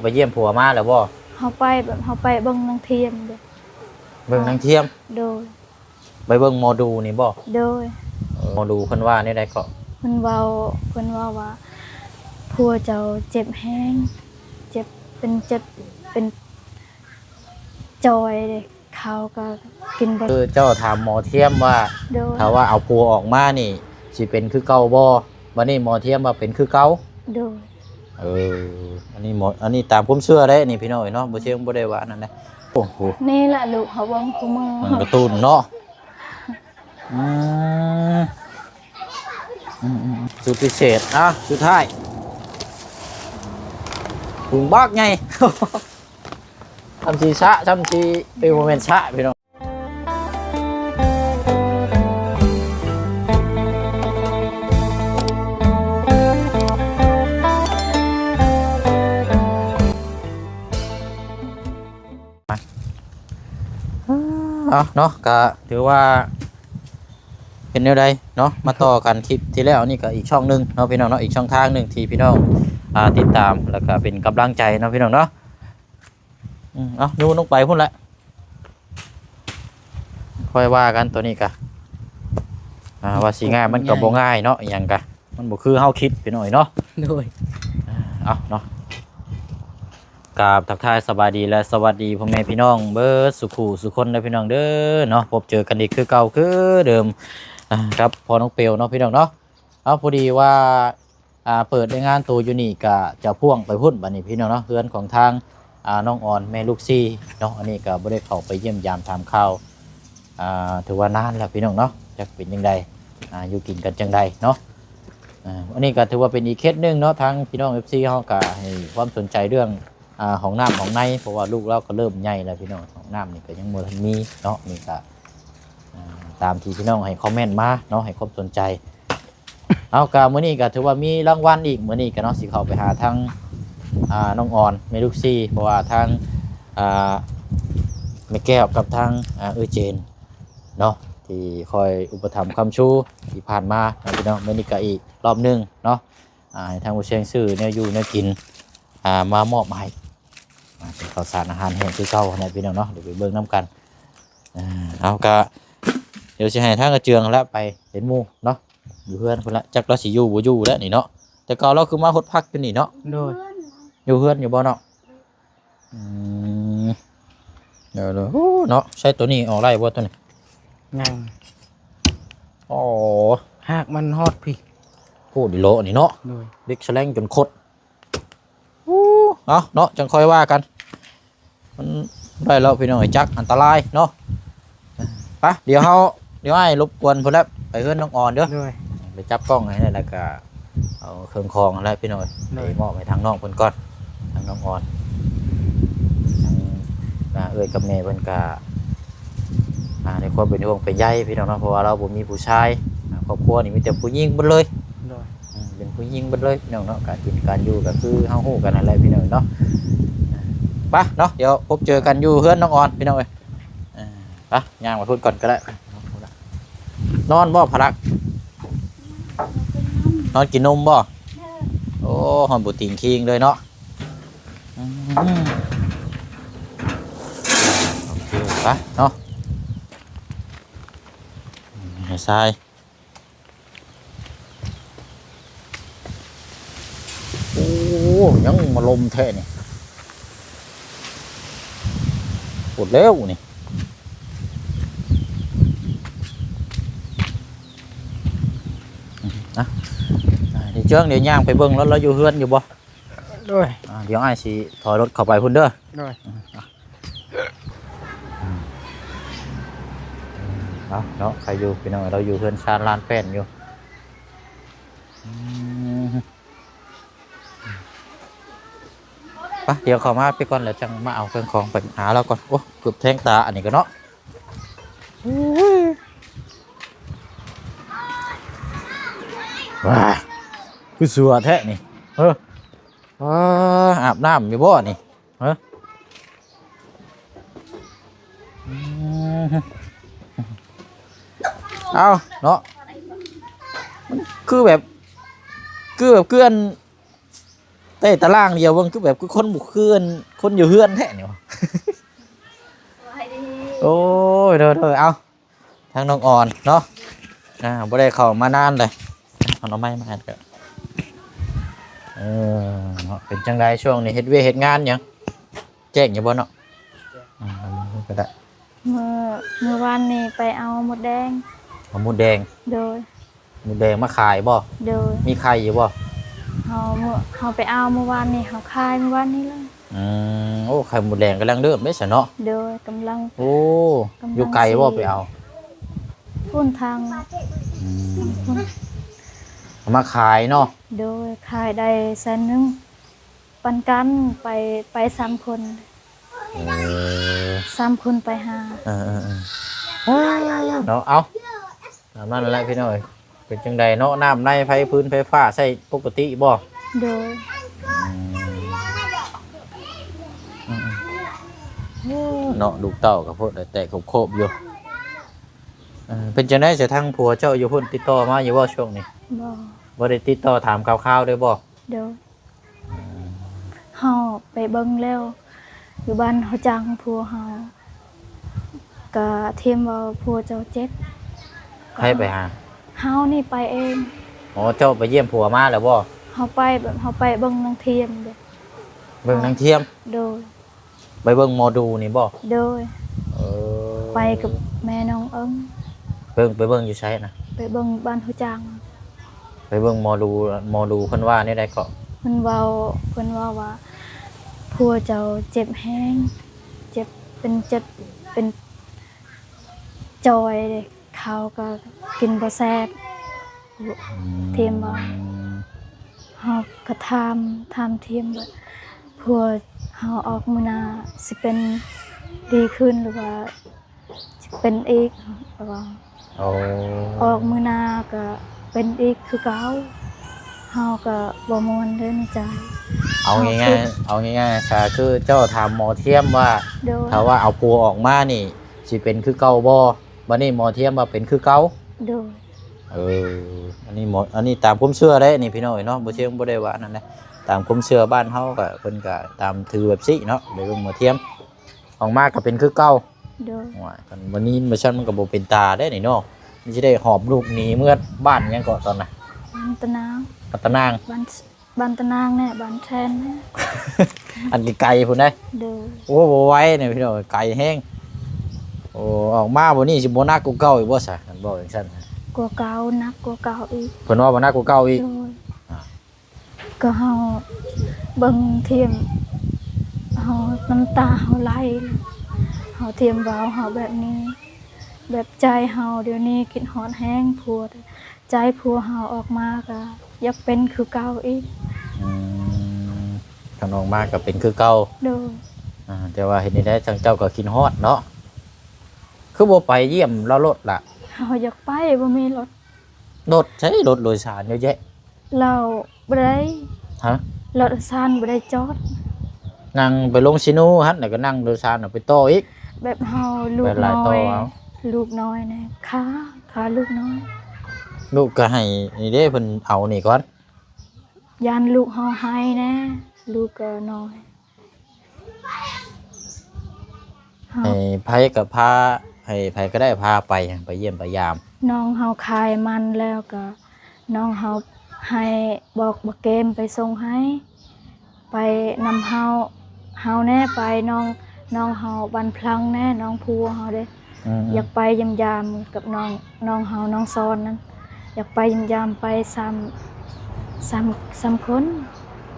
ไปเยี่ยมผัวมาแล้วบ่เขาไปแบบเขาไปเบิ่งนางเทียมเด้อเบิ่งนางเทียมโดยไปเบิ่งหมอดูนี่บ่โดยหมอดูเพิ่นว่าแนวใดก็เพิ่นเว้าว่าผัวเจ้าเจ็บแฮงเจ็บเป็นจอยเลยเขาก็กินบ่คือเจ้าถามหมอเทียมว่าถ้าว่าเอาผัวออกมานี่สิเป็นคือเก่าบ่บัดนี้หมอเทียมว่าเป็นคือเก่าโดยอันนี้หมออันนี้ตามผมเชื่อได้นี่พี่น้อยเนาะบ่เชื่อบ่ได้ว่านั่นนะโอ้โหนี่แหละลูกเขาเบิ่งคู่มือมันการ์ตูนเนาะสุดพิเศษสุดท้ายถุงบักไงทำชีชะทำชีเป็นโมเมนต์ชะพี่น้องเนาะก็ถือว่าเป็นแนวใดเนาะมาต่อกันคลิปที่แล้วนี่ก็อีกช่องนึงเนาะพี่น้องเนาะอีกช่องทางนึงที่พี่น้องติดตามแล้วก็เป็นกำลังใจเนาะพี่น้องเนาะดูลงไปพุ่นละค่อยว่ากันตัวนี้กะว่าสีง่ายมันก็บ่ง่ายเนาะอย่างกะมันบ่คือเฮาคิดพี่น้อยเนาะด้วยเนาะกราบทักทายสบายดีและสวัสดีพ่อแม่พี่น้องเบิดสุขุสุคนเด้อพี่น้องเด้อเนาะพบเจอกันอีกคือเก่าคือเดิมครับพอน้องเปียวเนาะพี่น้องเนาะพอดีว่าเปิดในงานตัวอยู่นี่ก็จะพ่วงไปพุ่นบัดนี้พี่น้องเนาะเพื่อนของทางน้องอ่อนแม่ลูกซี่เนาะอันนี้ก็บ่ได้เข้าไปเยี่ยมยามถามข่าวถือว่านานแล้วพี่น้องเนาะจะเป็นยังไงอยู่กินกันจังใดเนาะอันนี้ก็ถือว่าเป็นอีกเคสนึงเนาะทางพี่น้อง FC เฮาก็ให้ความสนใจเรื่องของน้ำของในเพราะว่าลูกเราก็เริ่มใหญ่แล้วพี่น้องของน้ำนี่ก็ยังบ่ทันมีเนาะนี่ก็ตามที่พี่น้องให้คอมเมนต์มาเนาะให้ความสนใจเอาก็มื้อนี้ก็ถือว่ามีรางวัลอีกมื้อนี้ก็เนาะสิเข้าไปหาทางน้องอ่อนแม่ลูกซี่เพราะว่าทางแม่แก้วกับทางเจนเนาะที่คอยอุปถัมภ์คำชูที่ผ่านมาพี่น้องมื้อนี้ก็อีกรอบนึงเนาะให้ทางผู้เชี่ยวชาญเนี่ยอยู่เนี่ยกินมามอบให้เป็นข้าวสารอาหารแห้งที่เก่าเนี่ยพี่น้องเนาะเดี๋ยวไปเบิ่งน้ำกันเอาก็เดี๋ยวสิให้ทางกระเจืองแล้วไปเห็นหมู่เนาะอยู่เพื่อนคนละจักเราสิอยู่บ่อยู่แล้วนี่เนาะแต่ก็เราคือมาฮดพักอยู่นี่เนาะอยู่เพื่อนอยู่บ่เนาะเดี๋ยวเนาะใช้ตัวนี้ออกไล่บ่ตัวนี้งังอ๋อหากมันฮอดพี่พูดดิโลนี่เนาะเด็กแฉลงจนคดเนาะจังค่อยว่ากันมันได้แล้วพี่น้องไอ้จักอันตรายเนาะไปเดี๋ยวให้รบกวนเพิ่นแล้วไปเฮือนน้องอ่อนเด้อไปจับกล้องให้ได้แล้วก็เอาเครื่องคองแล้วพี่น้อยไปมอบให้ทางน้องเพิ่นก่อนทางน้องอ่อนทางกับแม่เพิ่นก็ในความเป็นห่วงเป็นใยพี่น้องเนาะเพราะว่าเราบ่มีผู้ชายครอบครัวนี่มีแต่ผู้หญิงเบิดเลยเป็นผู้หญิงเบิดเลยพี่น้องเนาะการกินการอยู่ก็คือเฮาฮู้กันนั่นแหละพี่น้องเนาะไปเนาะเดี๋ยวพบเจอกันอยู่เฮือนน้องอ่อนพี่น้องเอ้ยไปย่างมาพูดก่อนก็ได้นอนบ่พลักนอนกินนมบ่โอ้หอมบุติงคิงเลยเนาะโอเคไปเนาะทรายโอ้ยังมาลมแท้นี่ปวดแล้วนี่เดี๋ยวย่างไปเบิ่งแล้วเราอยู่เฮือนอยู่บ่ด้วยเดี๋ยวไอ้สิถอยรถเข้าไปพุ่นเด้อด้วยเนาะใครอยู่พี่น้องเราอยู่เฮือนชาญลานแป้นอยู่ไปเดี๋ยวเข้ามาไปก่อนแล้วจังมาเอาเครื่องของไปหาเราก่อนโอ้เกือบแทงตาอันนี้ก็เนาะว้าคือเสือแท้นี่อาบน้ำอยู่บ่นี่เอาเนาะคือแบบเกลือนแต ต้ตารางเดียวเบิ่งคือแบบคือคนบุกคืนคนอยู่เฮือนแท้เนี่ยวะ โอ้ยเด้อเอาทางน้องอ่อนเนาะบ่ได้เข้ามานานเลยเอาหน่อไม้มาให้ก็เนาะเป็นจังไดช่วงนี้เฮ็ดเวยกเฮ็ดงานหยังแจ้งอยู่บ่เนาะก็ได้ เมื่อวานนี้ไปเอาหมดแดง เอาหมูแดง โดย หมูแดงมาขายบ่ โดย มีไข่อยู่บ่ เขาไปเอาเมื่อวานนี้เขาคายเมื่อวานนี้เลย โอ้ไข่หมูแดงกำลังเริ่มได้ซะเนาะ โดยกำลัง โอ้อยู่ไกลบ่ไปเอา พุ่นทาง พุ่น เอามาขายเนาะ โดยขายได้100,000ปันกันไป3 คน เออ 3 คนไปหา เออเนาะเอาตามนั้นแหละพี่น้อยเป็นจังใดเนาะน้ำในไฟพื้นไฟฟ้าใช้ปกติบ่ โดย เนาะลูกเต้ากับพวกแต่โคบอยู่เป็นจังได๋จะทั้งผัวเจ้าอยู่พุ่นติดต่อมาอยู่บ่ช่วงนี้ บ่ บ่ได้ติดต่อถามข่าวๆด้วยบ่ โดยเฮาไปเบิ่งแล้วอยู่บ้านเฮาจังผัวเฮาก็เทียมว่าผัวเจ้าเจ็บ ใครไปหา เฮานี่ไปเอง อ๋อเจ้าไปเยี่ยมผัวมาแล้วบ่ เฮาไปแบบเฮาไปเบิ่งนางเทียมเด้อ เบิ่งนางเทียม โดย ไปเบิ่งหมอดูนี่บ่ โดย เออ ไปกับแม่น้องเอิ้ง ไปเบิ่งอยู่ไสนะ ไปเบิ่งบ้านเฮาจัง ไปเบิ่งหมอดูเพิ่นว่านี่ได้ก็ เพิ่นเว้าว่าผัวเจ้าเจ็บแฮงเจ็บเป็นจอยเด้เขาก็กินบ่แซ่บเทียมว่าเฮาก็ถามเทียมว่าผัวเฮาออกมื้อหน้าสิเป็นดีขึ้นหรือว่าสิเป็นอีกว่า โอ้ ออกมื้อหน้าก็เป็นอีกคือเก่าเฮาก็บ่ม่วนเด้อในใจ เอาง่ายๆซะคือเจ้าถามหมอเทียมว่า โดย ถ้าว่าเอาผัวออกมานี่สิเป็นคือเก่าบ่บัดนี้หมอเทียมว่าเป็นคือเก่า โดย อันนี้ตามความเชื่อได้นี่พี่น้อยเนาะบ่เชื่อบ่ได้ว่านั่นนะตามความเชื่อบ้านเฮาก็เพิ่นก็ตามถือแบบสิเนาะไปเบิ่งหมอเทียมออกมาก็เป็นคือเก่า โดย ว่ากันวันนี้บ่ซั่นมันก็บ่เป็นตาได้นี่เนาะมันสิได้หอบลูกหนีเมื่อบ้านหยังก็ตอนน่ะ บ้านตะนาง ปัตตนาง บ้านตะนางแน่บ้านแทนแน่ อันไกลๆพุ่นได้ โดย โอ้บ่ไหวเนี่ยพี่น้อยไกลแฮงโอ้ออกมาบ่นี่สิบ่หนักกว่าเก่าอีกบ่ซะกันบ่จังซั่น กลัวเก่านักกลัวเก่าอีก เพิ่นว่าบ่หนักกว่าเก่าอีก โดยก็เฮาเบิ่งเทียมเฮาน้ำตาเฮาไหลเฮาเทียมเว้าเฮาแบบนี้ แบบใจเฮาเดี๋ยวนี้คิดฮอดแห้งผัวใจผัวเฮาออกมาก็อยากเป็นคือเก่าอีก ข้างนอกมาก็เป็นคือเก่า โดย แต่ว่าเห็นได้ทางเจ้าก็คิดฮอดเนาะคือบ่ไปเยี่ยมเรารถล่ะ เฮาอยากไปบ่มีรถ รถใช้รถโดยสารเยอะแยะ เราบ่ได้ ฮะ รถซานบ่ได้จอด นั่งไปลงซิโนูฮั่นแล้วก็นั่งโดยสารไปต่ออีก แบบเฮาลู ไป ก หลาย น้ ต่ อ อย เอา ลูกน้อยนะขาลูกน้อย ลูกก็ให้นี่เด้เพิ่นเอานี่ก่อน ยานลูกเฮาให้นะลูกก็น้อยเฮา ให้ไผก็พาให้ไผก็ได้พาไปเยี่ยมไปยาม น้องเฮาขายมันแล้วก็น้องเฮาให้บอกบักเกมไปส่งให้ ไปนำเฮาแน่ไปน้องเฮาบันพลังแน่น้องผัวเฮาเด้ อยากไปยามกับน้องเฮาน้องซอนนั้นอยากไปยามไปซ้ำคน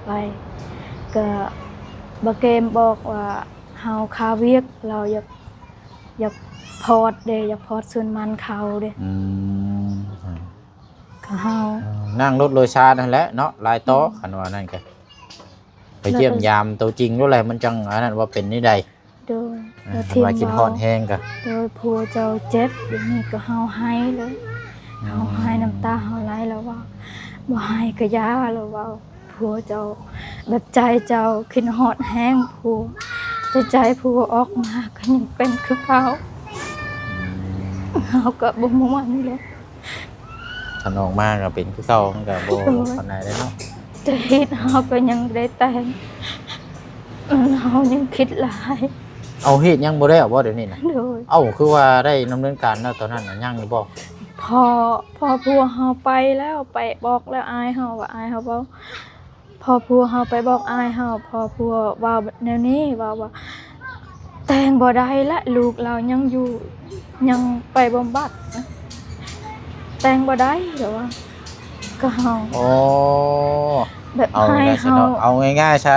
ไปก็บักเกมบอกว่าเฮาคาเวียกเราอยากพอดเด้อยากพอดส่วนมันเขาเด้ก็เฮา นั่งรถโดยสารนั่นแหละเนาะหลายต่อคันว่านั่นก็ไปเยี่ยมยามตัวจริงรู้อะไรมันจังอันนั้นว่าเป็นนี่ใด โดย ว่ากินฮอดแห้งก็ โดยผัวเจ้าเจ็บเดี๋ยวนี้ก็เฮาให้เลยเฮาให้น้ำตาเฮาไหลแล้วว่าบ่ให้ก็ยาแล้วว่าผัวเจ้าแบบใจเจ้าคิดฮอดแห้งผัวแต่ใจผัวออกมาก็ยังเป็นคือเขาเฮาก็บ่ม่วนนี่แหละ ถ้าน้องมากก็เป็นคือเก่ามันก็บ่ปานใดเด้เนาะ แต่เฮ็ดเฮาก็ยังบ่ได้แต่งเฮายังคิดหลาย เอาเฮ็ดยังบ่ได้บ่เดี๋ยวนี้น่ะ โดย เอ้าคือว่าได้ดำเนินการแล้วตอนนั้นน่ะยังอยู่บ่ พอพัวเฮาไปแล้วไปบอกแล้วอายเฮาว่าอายเฮาเว้าพอพัวเฮาไปบอกอายเฮาพอพัวว่าแนวนี้ว่าแต่งบ่ได้ละลูกเรายังอยู่ยังไปบำบัดนะแต่งบ่ได้เดี๋ยวว่าก็เฮา อ๋อ แบบ เอา ให้ ง่ายๆซะ เฮา เนาะเอาง่ายๆซะ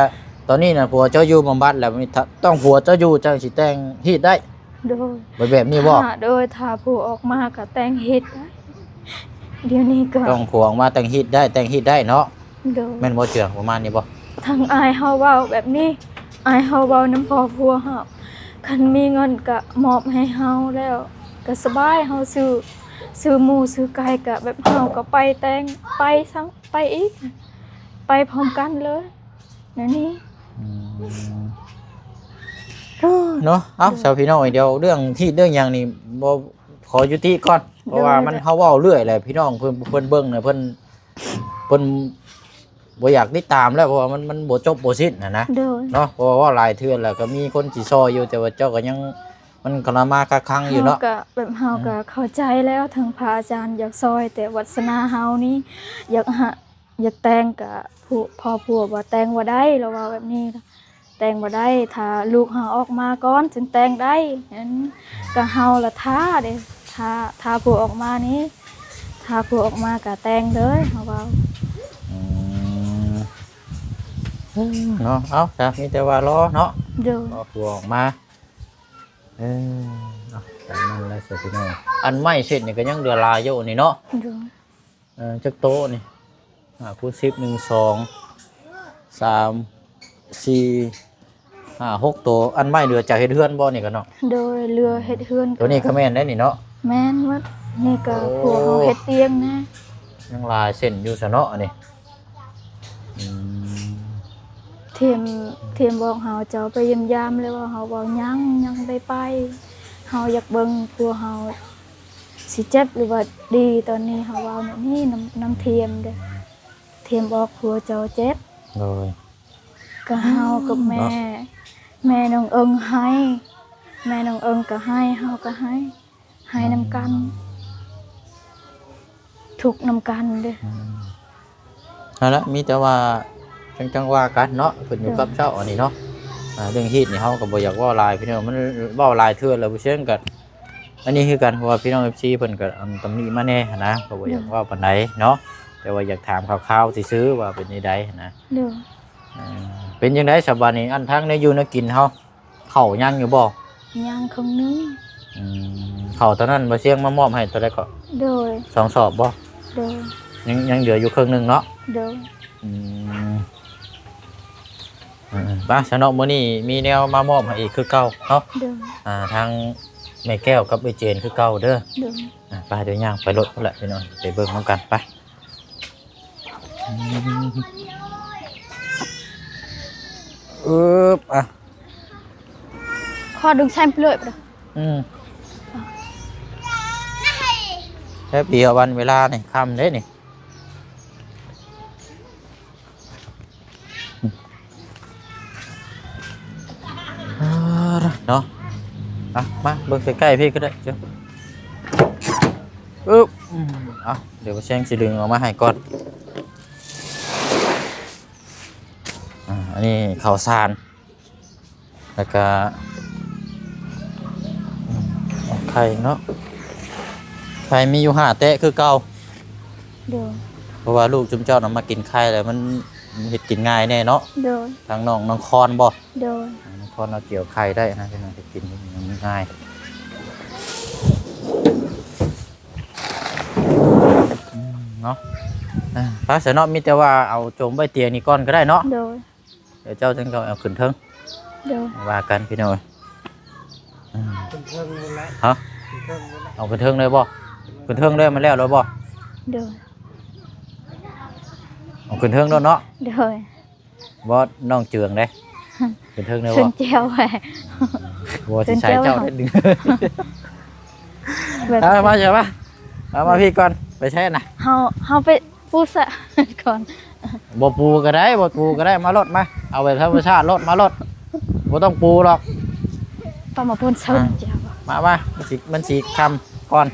ตอนนี้น่ะผัวเจ้าอยู่บำบัดแล้วมีต้องผัวเจ้าอยู่จังสิแต่งเฮ็ดได้ โดย แบบนี้บ่ โดยถ้าผัวออกมาก็แต่งเฮ็ดได้เดี๋ยวนี้ก็ ต้องผัวออกมาแต่งเฮ็ดได้แต่งเฮ็ดได้เนาะ โดย แม่นบ่เจือประมาณนี้บ่ ทางอายเฮาเว้าแบบนี้อายเฮาเว้าน้ำพอพัวเฮาคันมีเงินก็มอบให้เฮาแล้วก็สบายเฮาซื้อหมูซื้อไก่ก็แบบเฮาก็ไปแต่งไปซังไปอีกไปพร้อมกันเลยนั่นนี่ เนาะเอ้าชาวพี่น้องเดี๋ยวเรื่องที่เรื่องหยังนี่บ่ขอยุติก่อนเพราะว่ามันเฮาเว้าเรื่อยแหละพี่น้องเพิ่นเบิ่งเนี่ยเพิ่นบ่อยากติดตามแล้วเพราะว่ามันบ่จบบ่สิ้นนะ โดย เนาะเพราะว่าหลายเทื่อแล้วก็มีคนสิซอยอยู่แต่ว่าเจ้าก็ยังมันกำลังมาคักๆอยู่เนาะ ก็แบบเฮาก็เข้าใจแล้วทางพระอาจารย์อยากซอยแต่วัสนาเฮานี่อยากแต่งก็ผู้พอผัวบ่แต่งบ่ได้เราว่าแบบนี้ล่ะแต่งบ่ได้ถ้าลูกเฮาออกมาก่อนจึงแต่งได้งั้นก็เฮาละท้าเด้ถ้าผัวออกมานี้ถ้าผัวออกมาก็แต่งเลยเฮาว่า เนาะเอาจ้ะมีแต่ว่ารอเนาะ เด้อ รอผัวออกมาเนาะตามนั้นแหละสิพี่น้องอันไม้เสร็จนี่ก็ยังเหลือหลายอยู่นี่เนาะ เด้อ จักโต๊ะนี่พูด10 1 2 3 4 5 6โต๊ะอันไม้เหลือจากเฮ็ดเฮือนบ่นี่ก็เนาะ โดยเรือเฮ็ดเฮือน ตัวนี้ก็แม่นได้นี่เนาะ แม่นวัดนี่ก็ โอ้ ผัวเฮาเฮ็ดเตียงนะ ยังหลายเส้นอยู่ซะเนาะอันนี้อืม เทียมบอกเฮาเจ้าไปเยี่ยมยามเลยว่าเฮาบอกยังได้ไปเฮาอยากเบิ่งผัวเฮาสิเจ็บหรือว่าดีตอนนี้เฮาเว้าแบบนี้น้ำเทียมเด้อเทียมบอกผัวเจ้าเจ็บ โดย ก็เฮากับแม่น้องเอิงให้แม่น้องเอิงก็ให้เฮาก็ให้นำกันทุกนำกันเด้อ นั่นแหละมีแต่ว่าจังว่ากันเนาะเพิ่นอยู่กับเจ้าอันนี้เนาะเรื่องฮีตนี่เฮาก็บ่อยากเว้าหลายพี่น้องมันเว้าหลายเทื่อแล้วบ่เชิงกันอันนี้คือกันเพราะว่าพี่น้อง FC เพิ่นก็ตำหนิมาแน่นะก็บ่อยากเว้าปานใดเนาะแต่ว่าอยากถามคร่าวๆซื่อๆว่าเป็นจังไดนะ เด้อ เป็นจังได๋สบายนี้อันทางในอยู่ในกินเฮาเข้ายังอยู่บ่ ยังคงนึง เข้าตอนนั้นบ่เสียงมามอบให้เท่าใดก็ โดย 2 สอบบ่ โดย ยังเหลืออยู่ครึ่งหนึงเนาะ โดย บ้าชนะมื้อนี้มีแนวมามอบให้อีกคือเก่าเนาะ โดย ทางแม่แก้วกับไอ้เจนคือเก่าเด้อ โดย ไปเดี๋ยวย่างไปรถนั่นแหละพี่น้องไปเบิ่งน้ำกันไปอ่ะ ขอดึงแซมเปลือยไปเด้อ แค่เดียววันเวลานี่ค่ำเด้นี่เนาะมาเบิ่งใกล้ๆพี่ก็ได้เจ้าเดี๋ยวเชียงสิดึงออกมาให้ก่อนอันนี้ข้าวสารแล้วก็ไข่เนาะไข่มีอยู่5 แตะคือเก่า โดย เพราะว่าลูกจุ่มเจ้านำมากินไข่แล้วมันเฮ็ดกินง่ายแน่เนาะ โดย ทางน้องคอนบ่ โดย น้องคอนเอาเกี่ยวไข่ได้นะพี่น้องเฮ็ดกินง่ายเนาะพระเสนาะมีแต่ว่าเอาโจมใบเตียงนี่ก่อนก็ได้เนาะ โดย เดี๋ยวเจ้าจังก็เอาขึ้นเทิง โดย ว่ากันพี่น้อง เป็นเพิ่งหมดแล้ว ฮะ เป็นเพิ่งหมดแล้ว เอาขึ้นเทิงเลยบ่ขึ้นเทิงเลยมันแล้วบ่ โดย เอาขึ้นเทิงแล้วเนาะ โดย บ่น้องเจืองเด้ขึ้นเทิงเลย ขึ้ บ่ นเจียวแหว บ่สิใช้เจ้าได้ดึง แบบ มาใช่ปะเอามาพี่ก่อนไปใช้น่ะ เฮาไปปูสะก่อน บ่ปูก็ได้บ่ปูก็ได้มารถมาเอาไปธรรมชาติรถมารถบ่ต้องปูหรอก ปลามาพ่นเช้าเจ้า มามันสิคำก่อน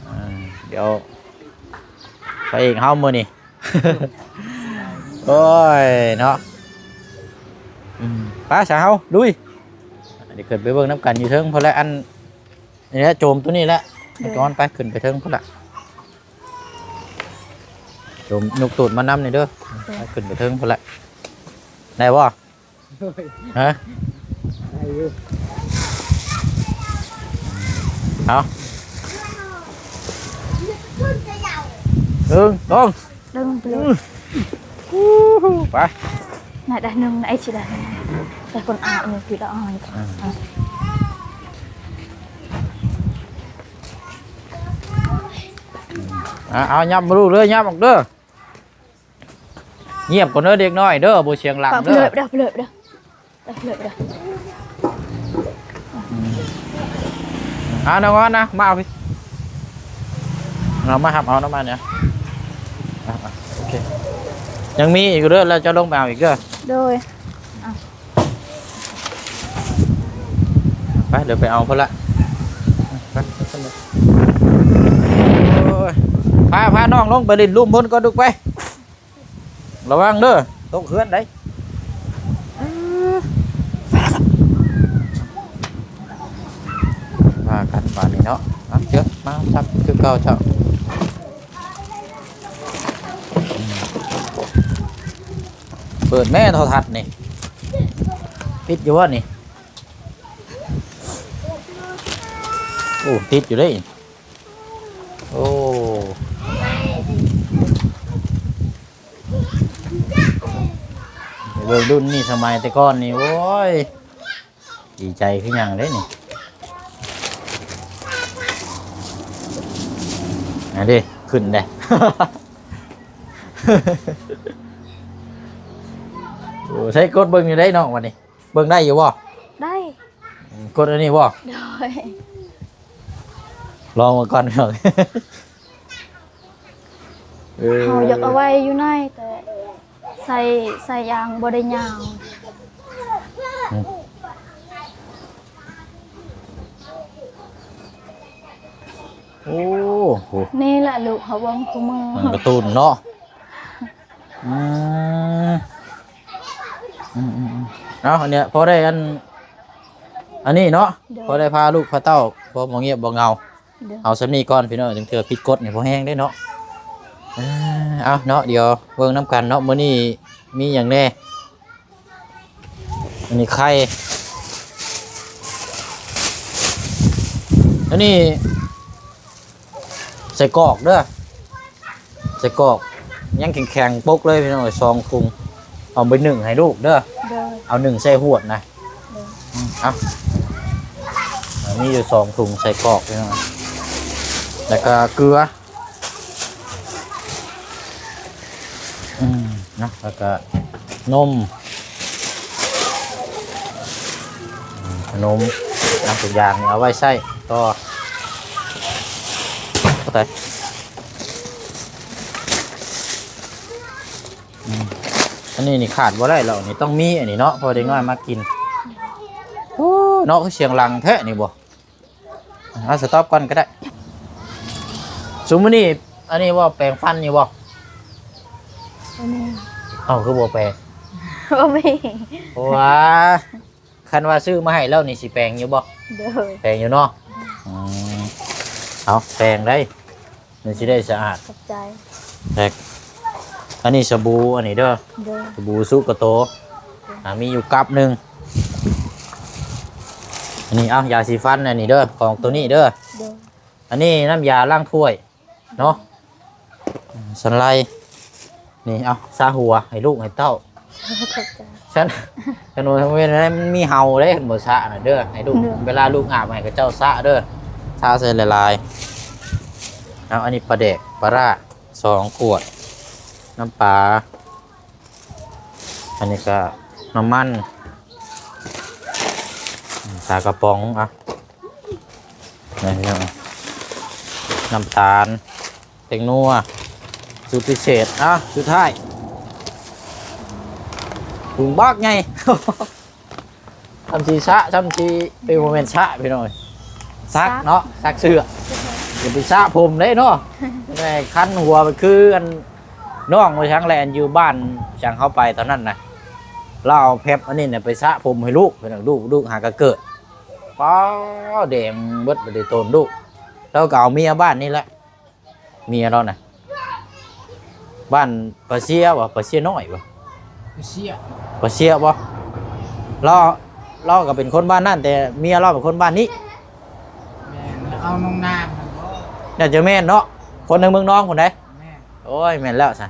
เออ เดี๋ยวไปเองเฮามื้อนี่ โอ้ยเนาะไป้าสาวลุยเดี๋ยวขึ้นไปเบิ่งน้ำกันอยู่เทิงพอแล้วอันนี่แหละโจมตัวนี้แหละย้อนไปขึ้นไปเทิงพุ่นละโจมนุกตูดมานำนี่เด้อไปขึ้นไปเทิงพุ่นละได้บ่ฮะ ได้อยู่ เอาลง ดึงไปเลย ไป ไหนได้หนึ่งไหนสิได้ใส่คนอาบนี่คือละอ่อน เอายับมาลูกเด้อยับออกเด้อเงียบก่อนเด้อเด็กน้อยเด้อบ่เสียงหลัง ปลา เด้อ เด้อเด้อน้องอ้อนนะมาเอาพี่เรามาหับเอาน้ำมันเนี่ยโอเคยังมีอีกเด้อแล้วจะลงไปเอาอีกเด้อ โดย ไปเดี๋ยวไปเอาเพิ่นละไปโอ้ยพาน้องลงไปดินลุ่มพ้นก็ดุกไประวังเด้อตกเขื่อนได้ว่ากันบาดนี้เนาะเจ้ามาจับคือเก่าเจ้าเปิดแม่โทรทัศน์นี่ปิดอยู่วะนี่โอ้ติดอยู่ได้โอ้เบิ่งรุ่นนี่สมัยแต่ก่อนนี่โอ้ยดีใจขึ้นอย่างเลยนี่อันนี้ขึ้นได้ โอ้ใช้กดเบิ่งอยู่ได้น้องวันนี้เบิ่งได้อยู่บ่ ได้ กดอันนี้บ่ โดย ลองมาก่อนเถอะ เฮาอยากเอาไว้อยู่ในแต่ใส่ยางบ่ได้ยาว โอ้โห นี่แหละลูกเขาเบิ่งคู่มือ มันการ์ตูนเนาะเอาอันเนี้ยพอได้อันนี้เนาะพอได้พาลูกพาเต้าพอมองเงียบบ่เงา เด้อ เอาสำนีก่อนพี่น้องถึงเธอผิดกฎนี่พอแห้งได้เนาะเอาเนาะเดี๋ยวเบิ่งน้ำกันเนาะมื้อนี้มีอย่างแน่อันนี้ไข่อันนี้ใส่กรอกเด้อใส่กรอกยังแข็งๆปกเลยพี่น้องซองคุงเอาไป1ให้ลูกเด้อ เด้อ เอา1ใส่หวดนะเอาอันนี้อยู่2ถุงใส่กรอกพี่น้องแล้วก็เกลือนะแล้วก็นมขนมน้ำทุกอย่างนี่เอาไว้ใส่ต่อเข้าใจอันนี้นี่ขาดบ่ได้หรอกนี่ต้องมีอันนี้เนาะพอเด็กน้อยมากินโอ้เนาะคือเสียงหลังแท้นี่บ่เอาสต็อปก่อนก็ได้สมมุตินี่อันนี้ว่าแปรงฟันนี่บ่ อันนี้ เอ้าคือบ่แปรง บ่มี เพราะว่าคันว่าซื้อมาให้แล้วนี่สิแปรงอยู่บ่ เด้อ แปรงอยู่เนาะเอาแปรงได้มันสิได้สะอาด ขอบใจ แรกอันนี้สบู่อันนี้เด้อ เด้อ สบู่ซุกโตมีอยู่กับหนึ่งอันนี้เอายาสีฟันอันนี้เด้อของตัวนี้เด้อ เด้อ อันนี้น้ำยาล้างถ้วยเนาะสันไลนี่เอาซาหัวให้ลูกให้เต้า ขอบใจ ฉันโน้ทำเป็นอะไรมันมีเห่าได้หมดซะน่ะเด้อให้ลูก เด้อ เวลาลูกอาบให้กับเจ้าซะเด้อซาใส่ละลายเอาอันนี้ปลาเด็กปลาร่า2 ขวดน้ำปลาอันนี้ก็น้ำมันสากระป๋องอ่ะนี่น้ำตาลเต็งนัวสูตรพิเศษอ่ะสุดท้าย ถุงบักไง ทำชีชะทำชีเป็นโมเมนต์ชะพี่น้อยซักเนาะซักเสื้ออย่าไปชะผมเลยเนาะ แม่คันหัวไปคืออันน้องไปช้างแลนอยู่บ้านช้างเข้าไปตอนนั้นนะเราเอาเพปอันนี้เนี่ยไปชะผมให้ลูกเป็นลูกหากระเกิดป้าแดงเบิดไปได้ต้นลูกแล้วก็เอาเมียบ้านนี่แหละเมียเราน่ะบ้านปะเชียวะปะเชียน้อยวะ เชี่ย ปะเชียบ่เราก็เป็นคนบ้านนั่นแต่เมียเราเป็นคนบ้านนี้ แม่นเอาน้องน้ำมันบ่ น่าจะแม่นเนาะคนหนึ่งเมืองน้องคนใด แม่ โอ้ยแม่นแล้วซะ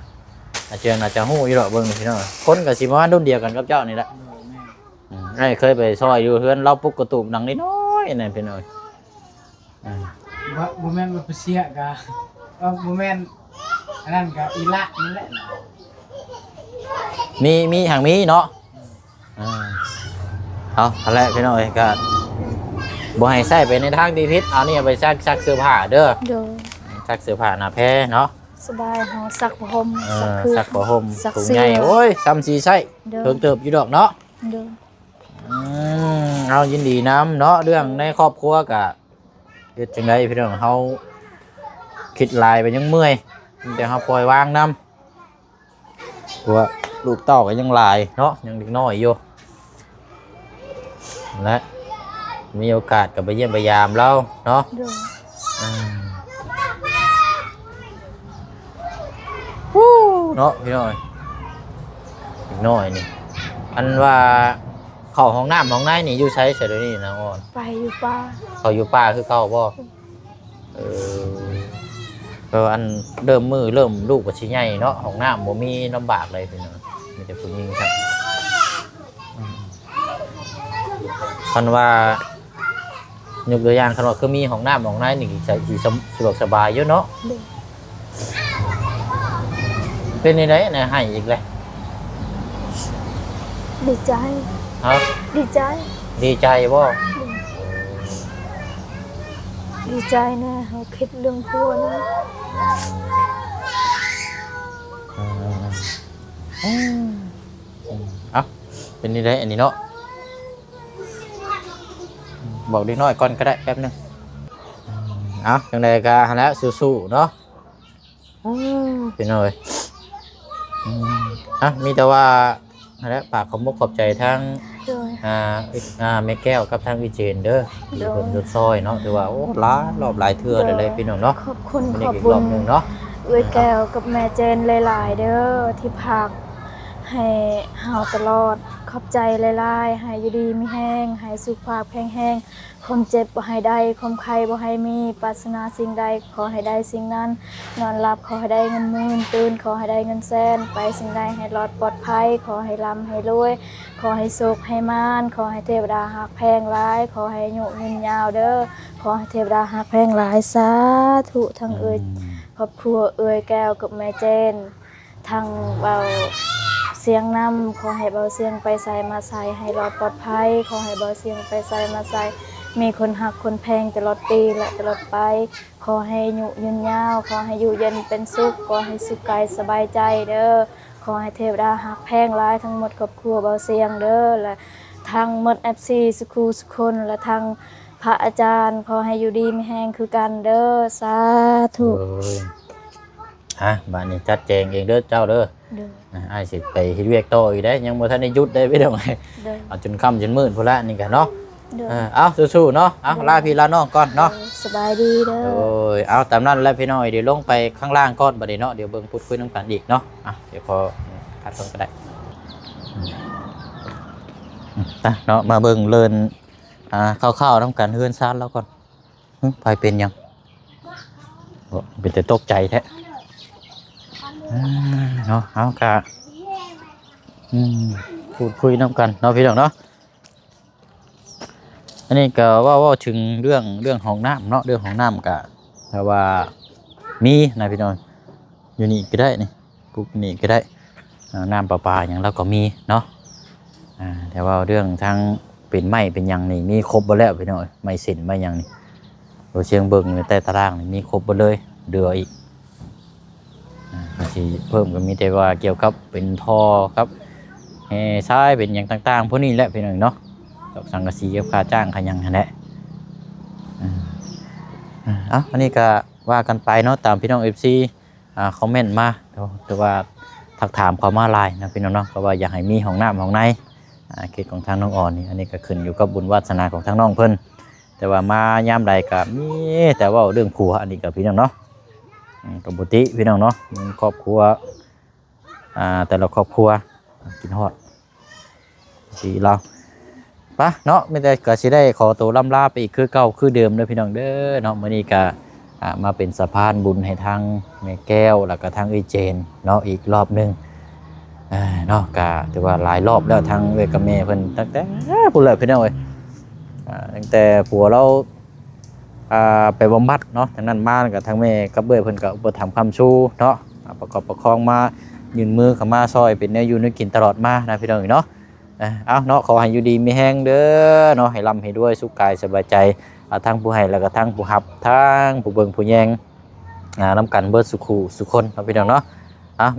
อาเจียงอาจจะหู้อยู่ดอกเบิ่งนี่พี่น้องคนกับสิมารุ่นเดียวกันกับเจ้านี่แหละ แม่ ไอ้เคยไปซอยอยู่เฮือนเราปุกกระตูบหนังนิดน้อยนั่นพี่น้อง บ่แม่นว่าเชี่ยกะบ่แม่นอันนั้นกะอีละนี่แหละ มีหางมีเนาะเอาอะไรพี่น้องก็บ่ให้ใส่ไปในทางที่ผิดเอานี่ไปซักเสื้อผ้าเด้อ โดย ซักเสื้อผ้าหน้าแพ้เนาะ สบายเฮาซักผ้าห่มซักเครื่อง ซักผ้าห่ม ซัก ถุง เสื้อ ใหญ่โอ้ยซ้ำสีใส่ เด้อ เพิ่งเติบอยู่ดอกเนาะ โดย เอายินดีน้ำเนาะเรื่องในครอบครัวกะเฮ็ดจังไดพี่น้องเฮาคิดหลายไปยังเมื่อยแต่เฮาปล่อยวางน้ำตัวาลูกเต้าก็ยังหลายเนาะยังเด็กน้อยอยู่และมีโอกาสก็ไปเยี่ยมไปยามเราเนาะ โดย เนาะพี่น้อยเด็กน้อยนี่อันว่าเข้าห้องน้ำห้องในนี่อยู่ใช้เสร็จแล้วนี่นะอ่อน ไปอยู่ป่า เขาอยู่ป่าคือเก่าบ่ก็อันเริ่มมือเริ่มลูกก็สิใหญ่เนาะห้องน้ำบ่มีลำบากเลยพี่น้องมีแต่ผู้หญิงครับคันว่ายกตัวอย่างคันว่าคือมีห้องน้ำห้องในนี่ใช้สิสะดวกสบายอยู่เนาะ โดย เป็นในไหนเนี่ยให้อีกเลย ดีใจ ฮะ ดีใจ ดีใจบ่ ดีใจแน่เฮาคิดเรื่องพัวนะ เอาเป็นนี่ได้อันนี้เนาะบอกเด็กน้อยก่อนก็ได้แป๊บนึงเอาจังใดก็หันแล้วสู้ๆเนาะเป็นหน่อยมีแต่ว่าหันแล้วปากขอบมุกขอบใจทั้ง โดย แม่แก้วกับทั้งวิเจนเด้อที่คนยศซอยเนาะถือว่าโอ้ล้ารอบหลายเทื่อเลยพี่น้องเนาะ ขอบคุณ วันนี้ ขอบ อีก คุ ร ณ อบหนึงเนาะ เอ้ยแก้วกับแม่เจนหลายๆเด้อที่พักให้เฮาตลอดขอบใจหลายๆให้อยู่ดีมีแห้งให้สุขภาพแข็งแรงความเจ็บบ่ให้ได้ความไข้บ่ให้มีปรารถนาสิ่งใดขอให้ได้สิ่งนั้นนอนหลับขอให้ได้เงินหมื่นตื่นขอให้ได้เงินแสนไปสิ่งใดให้รอดปลอดภัยขอให้ร่ำให้รวยขอให้สุขให้มานขอให้เทวดาหักแพงหลายขอให้อายุยืนยาวเด้อขอให้เทวดาหักแพงหลายสาธุทั้งเอ่ย ครอบครัวเอ่ยแก้วกับแม่เจนทางเบาเสียงนำขอให้เบาเสียงไปใส่มาใส่ให้รอดปลอดภัยขอให้เบาเสียงไปใส่มาใส่มีคนหักคนแพงตลอดปีและตลอดไปขอให้อยู่ยืนยาวขอให้อยู่เย็นเป็นสุขขอให้สุขกายสบายใจเด้อขอให้เทวดาหักแพงร้ายทั้งหมดครอบครัวเบาเสียงเด้อและทางหมด FC สุขูสุคนและทางพระอาจารย์ขอให้อยู่ดีมีแห้งคือกันเด้อสาธุ บ้านนี้จัดแจงเองเด้อเจ้าเด้อ เด้อ อ้ายสิไปเฮ็ดเวียกต่ออีกได้ยังบ่ทันได้หยุดได้พี่น้อง เด้อ เอาจนค่ำจนมืดพุ่นละนี่ก็เนาะ เด้อ เอาสู้ๆเนาะเอาลาพี่ลาน้องก่อนเนาะ สบายดีเด้อ โอ้ยเอาตามนั้นแล้วพี่น้อยเดี๋ยวลงไปข้างล่างก่อนบัดนี้เนาะเดี๋ยวเบิ่งพูดคุยนำกันอีกเนาะเดี๋ยวพอคัดเพิ่นก็ได้เนาะมาเบิ่งเลินคร่าวๆนำกันเฮือนซ่านแล้วก่อนไปเป็นยังเป็นแต่ตกใจแท้เนาะเอากะพูดคุยน้ำกันเนาะพี่น้องเนาะอันนี้ก็ว่าถึงเรื่องห้องน้ำเนาะเรื่องห้องน้ำกะแต่ว่ามีนะพี่น้องอยู่นี่ก็ได้นี่ปุ๊บนี่ก็ได้น้ำประปาอย่างเราก็มีเนาะแต่ว่าเรื่องทั้งเป็นไม้เป็นอย่างนี่มีครบหมดแล้วพี่น้องไม้เส้นไม้อย่างนี่เราเชียงเบิ่งในใต้ตารางนี่มีครบหมดเลยเดืออีกที่เพิ่มก็มีแต่ว่าเกี่ยวกับเป็นท่อครับ แห่ทรายเป็นหยังต่างๆพวกนี้แหละพี่น้องเนาะดอกสังกะสีกับค่าจ้างค่าหยังนั่นแหละอันนี้ก็ว่ากันไปเนาะตามพี่น้อง FC คอมเมนต์มาแต่ว่าทักถามเขามาหลายนะพี่น้องเนาะก็ว่าอยากให้มีห้องน้ำห้องในเขตของทางน้องอ่อนนี่อันนี้ก็ขึ้นอยู่กับบุญวาสนาของทางน้องเพิ่นแต่ว่ามายามใดก็มีแต่ว่าเรื่องครัวอันนี้ก็พี่น้องเนาะกับบุติพี่น้องเนาะครอบครัวแต่ละครอบครัวกินฮอดสีเราปะเนาะไม่ได้ก็สิได้ขอตัวล่ำลาไปอีกคือเก่าคือเดิมเลยพี่น้องเด้อเนาะมื้อนี้ก็มาเป็นสะพานบุญให้ทางแม่แก้วแล้วก็ทางเอเจนเนาะอีกรอบนึงเนาะก็ถือว่าหลายรอบแล้วทางเวกับแม่เพิ่นตั้งแต่พุ่นเลยพี่น้องเอ้ยตั้งแต่ผัวเราไปบำบัดเนาะทางนั้นมากับทางแม่กับเบ้ยเพิ่นก็อุปถัมภ์คำชูเนาะประกอบประคองมายืนมือเข้ามาซอยเป็นแนวอยู่นึกกินตลอดมานะพี่น้องเนาะเอาเนาะขอให้อยู่ดีมีแห้งเด้อเนาะให้ร่ำให้ด้วยสุขกายสบายใจทั้งผู้ให้แล้วก็ทั้งผู้รับทั้งผู้เบิ่งผู้แยงนำกันเบิดสุขสุขคนนะพี่น้องเนาะ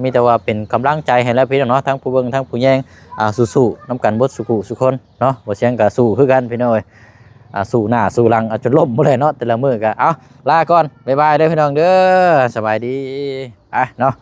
มีแต่ว่าเป็นกำลังใจให้แล้วพี่น้องเนาะทั้งผู้เบิ่งทั้งผู้แยงสู้ๆนำกันเบิดสุขสุขคนเนาะบ่เสียงก็สู้คือกันพี่น้องเอ้ยสู้หน้าสู้หลังจนล้มบ่ได้เนาะแต่ละมื้อก็เอาลาก่อนบ๊ายบายเด้อพี่น้องเด้อสบายดีเนาะ